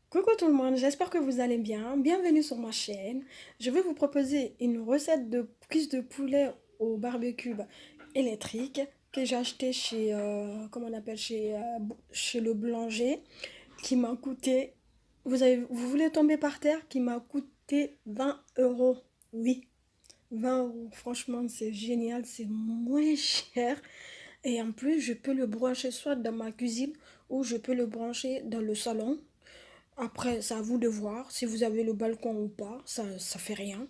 Coucou tout le monde, j'espère que vous allez bien. Bienvenue sur ma chaîne. Je vais vous proposer une recette de cuisse de poulet au barbecue électrique que j'ai acheté chez, comment on appelle, chez le boulanger, qui m'a coûté, vous voulez tomber par terre, qui m'a coûté 20 euros. Oui, 20 euros. Franchement, c'est génial, c'est moins cher. Et en plus, je peux le brancher soit dans ma cuisine ou je peux le brancher dans le salon. Après, c'est à vous de voir si vous avez le balcon ou pas, ça fait rien.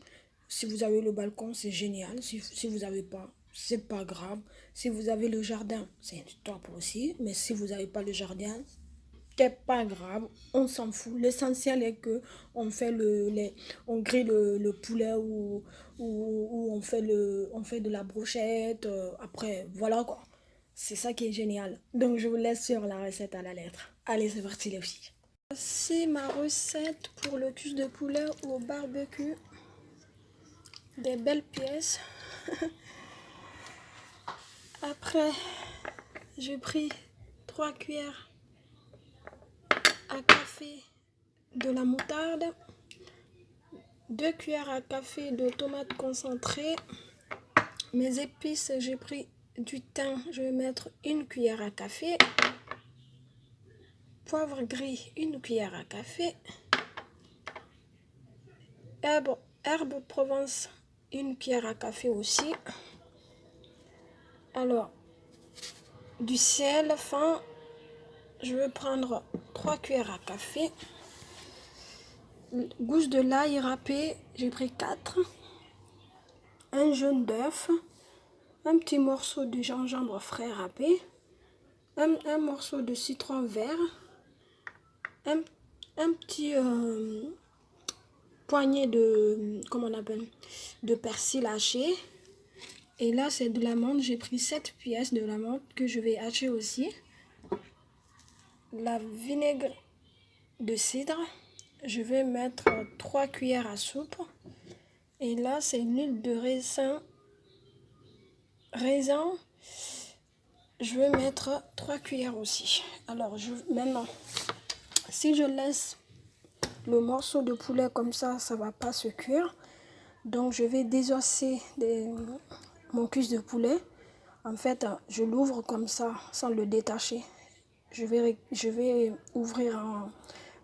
Si vous avez le balcon, c'est génial. Si vous n'avez pas, c'est pas grave. Si vous avez le jardin, c'est top aussi. Mais si vous n'avez pas le jardin, c'est pas grave. On s'en fout. L'essentiel est que on fait on grille le poulet ou on fait de la brochette. Après, voilà quoi. C'est ça qui est génial. Donc, je vous laisse sur la recette à la lettre. Allez, c'est parti les filles. Voici ma recette pour le cuisse de poulet au barbecue. Des belles pièces. Après, j'ai pris 3 cuillères à café de la moutarde, 2 cuillères à café de tomates concentrées. Mes épices, j'ai pris du thym, je vais mettre 1 cuillère à café. Poivre gris, 1 cuillère à café. Herbe Provence, 1 cuillère à café aussi. Alors, du sel fin, je vais prendre 3 cuillères à café. Gousse de l'ail râpé, j'ai pris 4. Un jaune d'œuf. Un petit morceau de gingembre frais râpé. Un morceau de citron vert. Un petit poignet de, comment on appelle, de persil haché. Et là, c'est de l'amande. J'ai pris 7 pièces de l'amande que je vais hacher aussi. La vinaigre de cidre. Je vais mettre 3 cuillères à soupe. Et là, c'est l'huile de raisin. Je vais mettre 3 cuillères aussi. Alors, maintenant, si je laisse le morceau de poulet comme ça va pas se cuire. Donc, je vais désosser mon cuisse de poulet. En fait, je l'ouvre comme ça, sans le détacher. Je vais ouvrir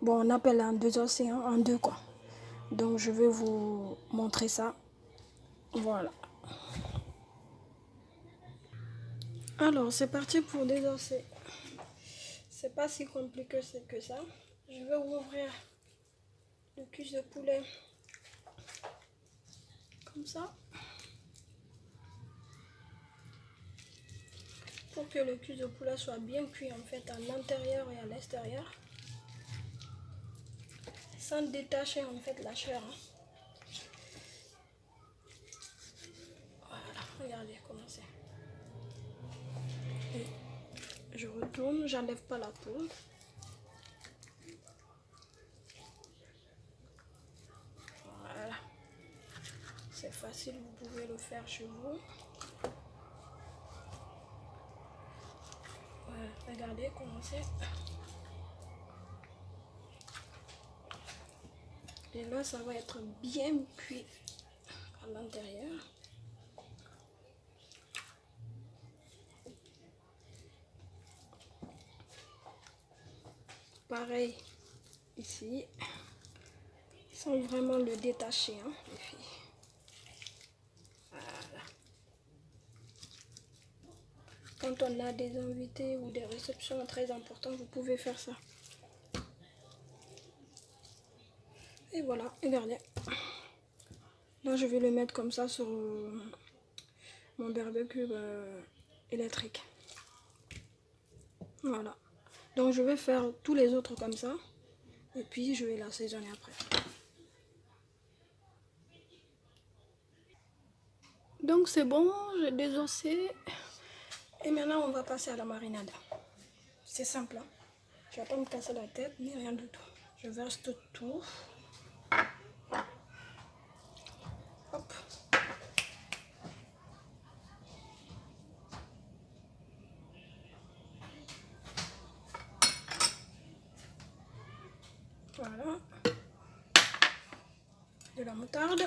bon, on appelle un désosser, hein, en deux quoi. Donc, je vais vous montrer ça. Voilà. Alors, c'est parti pour désosser. C'est pas si compliqué que ça. Je vais ouvrir le cuisse de poulet comme ça. Pour que le cuisse de poulet soit bien cuit en fait à l'intérieur et à l'extérieur. Sans détacher en fait la chair. Voilà, regardez comment c'est. Je retourne, j'enlève pas la peau. Voilà. C'est facile, vous pouvez le faire chez vous. Voilà, regardez comment c'est. Et là, ça va être bien cuit à l'intérieur. Pareil ici, sans vraiment le détacher, hein, les filles. Voilà. Quand on a des invités ou des réceptions très importantes, vous pouvez faire ça. Et voilà, regardez. Là, je vais le mettre comme ça sur mon barbecue électrique. Voilà. Donc, je vais faire tous les autres comme ça. Et puis, je vais l'assaisonner après. Donc, c'est bon, j'ai désossé. Et maintenant, on va passer à la marinade. C'est simple, hein. Je vais pas me casser la tête, ni rien du tout. Je verse tout. Hop. Voilà. De la moutarde.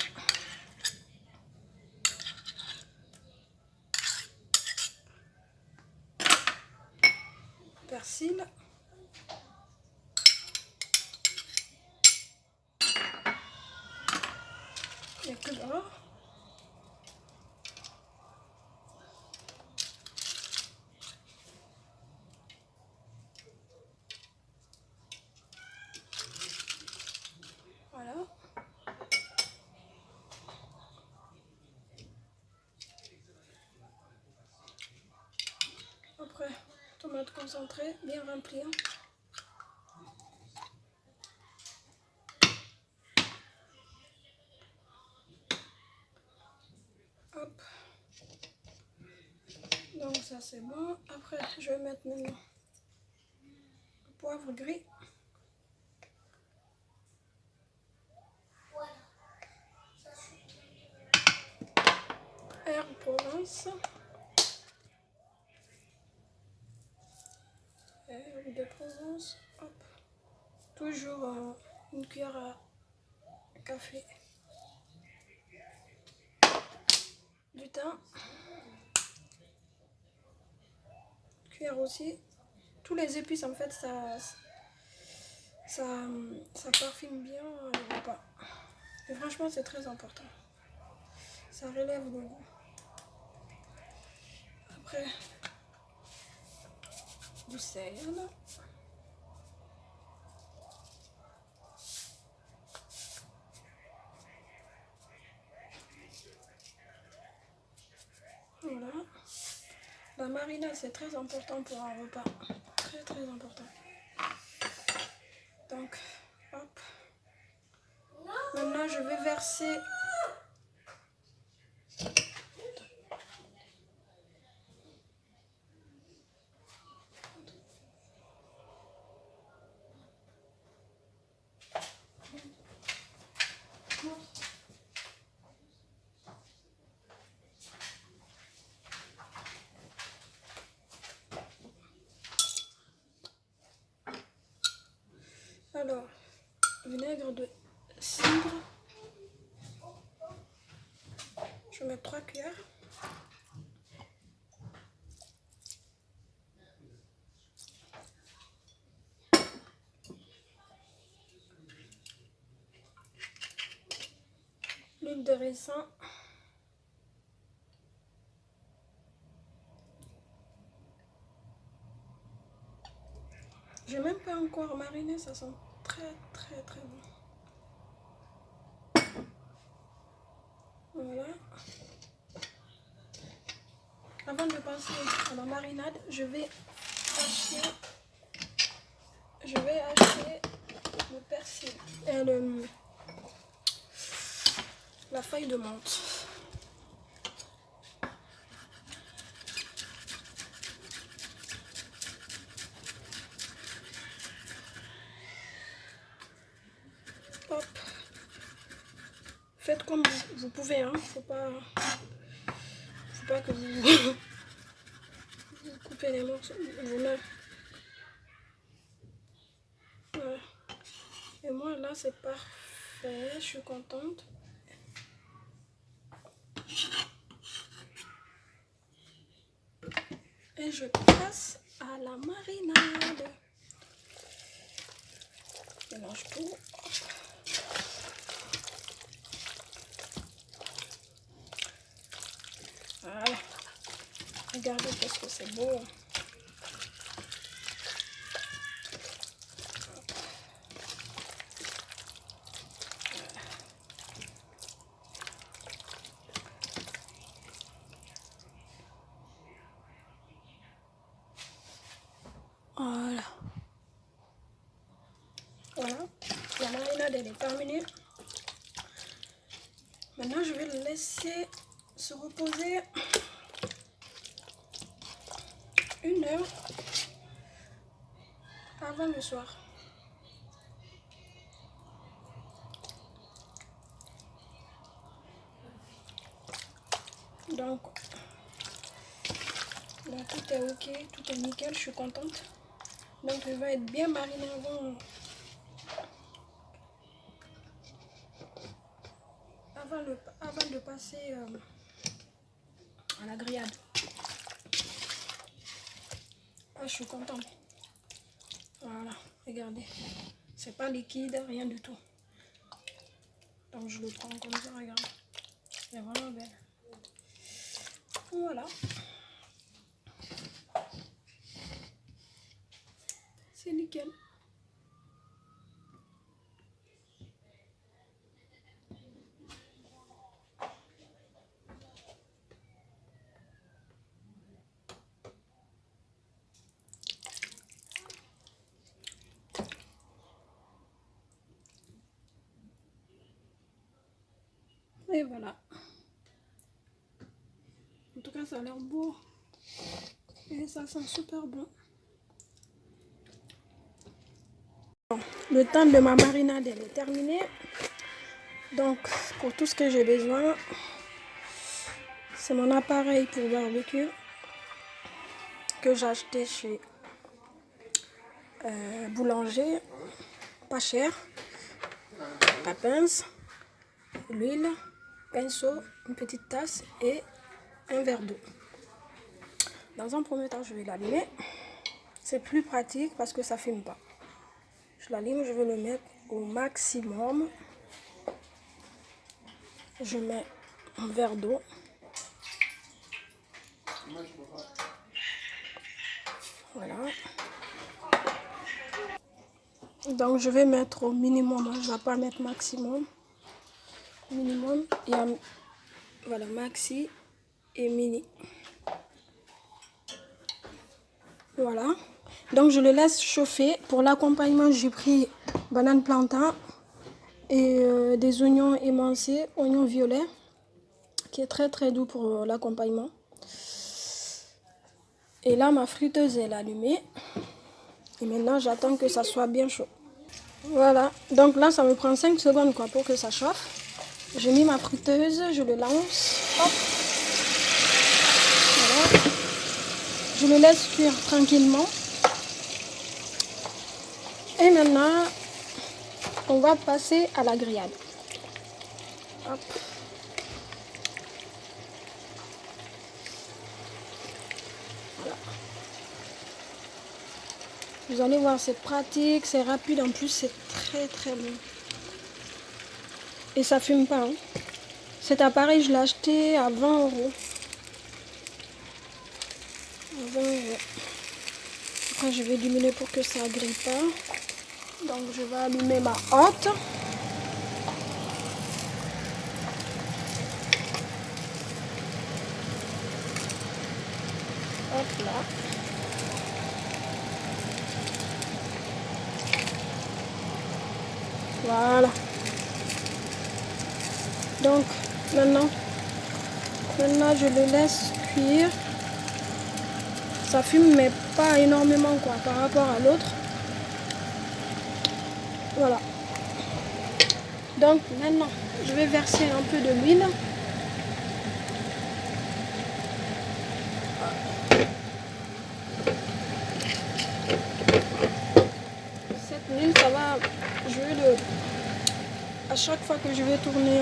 Persil. Et plus bas. Voilà. Après, tomate concentrée, bien remplie. Hop. Donc ça c'est bon. Après, je vais mettre maintenant le poivre gris. Herbe Provence. Herbe de Provence. Hop. Toujours une cuillère à café. Du thym. Cuillère aussi. Tous les épices en fait ça parfume bien le repas. Et franchement c'est très important. Ça relève le goût. Après, du sel. Voilà. La marinade c'est très important pour un repas. Très très important. Donc, hop. Maintenant je vais verser alors vinaigre de cidre. Je vais mettre 3 cuillères. L'huile de raisin. J'ai même pas encore mariné, ça sent très très très bon. Voilà. Avant de passer à la marinade, je vais hacher le persil et la feuille de menthe. Hop. Faites comme vous pouvez, hein. Faut pas que vous, vous coupez les morceaux vous-même. Voilà. Et moi là c'est parfait, je suis contente. Et je passe à la marinade. Je mélange tout. Voilà. Regardez qu'est-ce que c'est beau. Voilà. Voilà. La marinade elle est terminée. Maintenant je vais le laisser se reposer 1 heure avant le soir. Donc là, tout est ok, tout est nickel, je suis contente. Donc il va être bien mariné avant de passer à la grillade. Ah, je suis contente. Voilà, regardez. C'est pas liquide, rien du tout. Donc je le prends comme ça, regarde. C'est vraiment belle. Voilà. C'est nickel. Et voilà. En tout cas, ça a l'air beau. Et ça sent super bon. Le temps de ma marinade elle est terminé. Donc, pour tout ce que j'ai besoin, c'est mon appareil pour barbecue que j'ai acheté chez Boulanger. Pas cher. La pince, l'huile, pinceau, une petite tasse et un verre d'eau. Dans un premier temps, je vais l'allumer. C'est plus pratique parce que ça ne fume pas. Je l'allume, je vais le mettre au maximum. Je mets un verre d'eau. Voilà. Donc je vais mettre au minimum, je ne vais pas mettre maximum. Minimum, il y a voilà, maxi et mini. Voilà. Donc je le laisse chauffer. Pour l'accompagnement, j'ai pris banane plantain et des oignons émincés, oignons violets, qui est très très doux pour l'accompagnement. Et là, ma friteuse est allumée. Et maintenant, j'attends que ça soit bien chaud. Voilà. Donc là, ça me prend 5 secondes quoi, pour que ça chauffe. J'ai mis ma friteuse, je le lance. Hop. Voilà. Je le laisse cuire tranquillement. Et maintenant, on va passer à la grillade. Hop. Voilà. Vous allez voir, c'est pratique, c'est rapide. En plus, c'est très très bon. Et ça fume pas. Hein. Cet appareil, je l'ai acheté à 20 euros. 20 euros. Après, je vais diminuer pour que ça ne grille pas. Donc, je vais allumer ma hotte. Hop là. Voilà. Donc, maintenant, je le laisse cuire. Ça fume, mais pas énormément quoi, par rapport à l'autre. Voilà. Donc, maintenant, je vais verser un peu de l'huile. Cette huile, ça va... Je vais le... À chaque fois que je vais tourner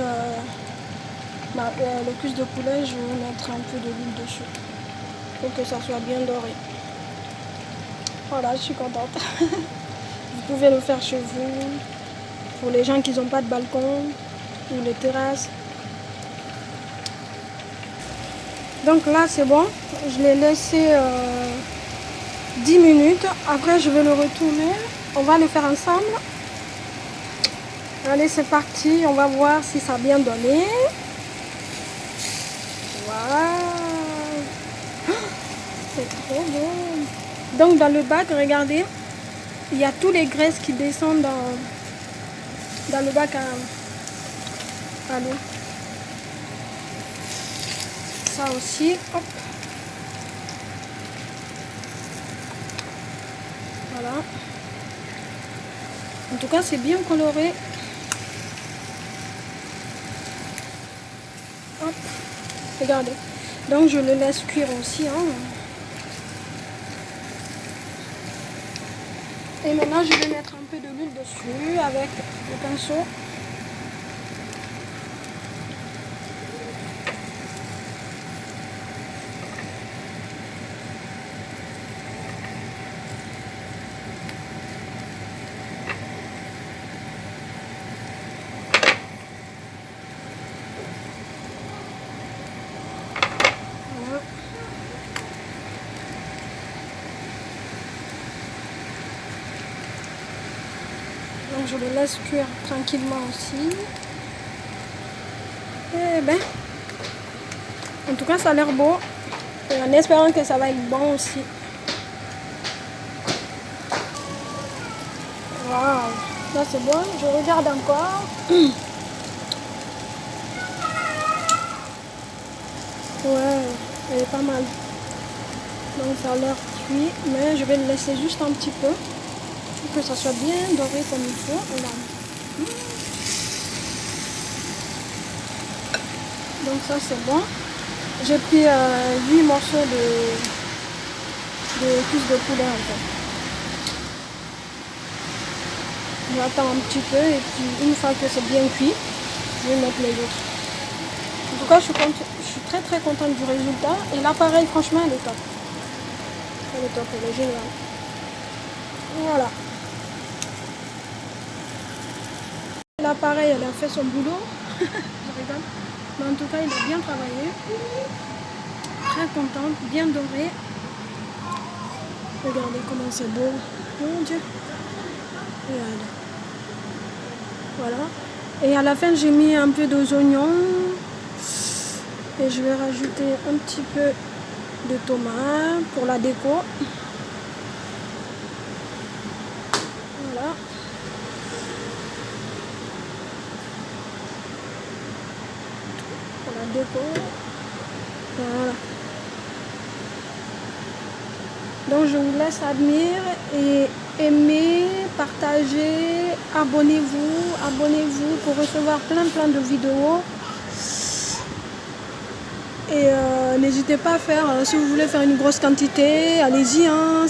le cuisse de poulet, je vais mettre un peu de l'huile dessus. Pour que ça soit bien doré. Voilà, je suis contente. Vous pouvez le faire chez vous. Pour les gens qui n'ont pas de balcon ou les terrasses. Donc là, c'est bon. Je l'ai laissé 10 minutes. Après, je vais le retourner. On va le faire ensemble. Allez, c'est parti. On va voir si ça a bien donné. Voilà. C'est trop bon. Donc, dans le bac, regardez, il y a tous les graisses qui descendent dans le bac à l'eau. Ça aussi. Hop. Voilà. En tout cas, c'est bien coloré. Hop. Regardez. Donc, je le laisse cuire aussi. Hein. Et maintenant, je vais mettre un peu de l'huile dessus avec le pinceau. je le laisse cuire tranquillement aussi. Et ben, en tout cas, ça a l'air beau. Et en espérant que ça va être bon aussi. Waouh, là c'est bon. Je regarde encore. Ouais, elle est pas mal. Donc ça a l'air cuit, mais je vais le laisser juste un petit peu pour que ça soit bien doré comme il faut. Voilà. Donc ça c'est bon. J'ai pris 8 morceaux de cuisses de poulet en fait. J'attends un petit peu et puis une fois que c'est bien cuit, je vais mettre les autres. En tout cas, je suis très très contente du résultat. Et l'appareil, franchement, elle est top. Elle est top, elle est géniale. Voilà. L'appareil, elle a fait son boulot. Je rigole. Mais en tout cas, il a bien travaillé. Très contente, bien doré. Regardez comment c'est beau. Mon Dieu. Regardez. Voilà. Et à la fin, j'ai mis un peu d'oignons. Et je vais rajouter un petit peu de tomates pour la déco. Voilà. Pour la déco. Voilà. Donc je vous laisse admirer et aimer, partager, abonnez-vous pour recevoir plein de vidéos. Et n'hésitez pas à faire, si vous voulez faire une grosse quantité, allez-y, hein,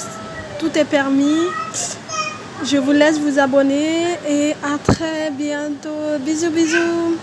tout est permis. Je vous laisse vous abonner et à très bientôt. Bisous, bisous.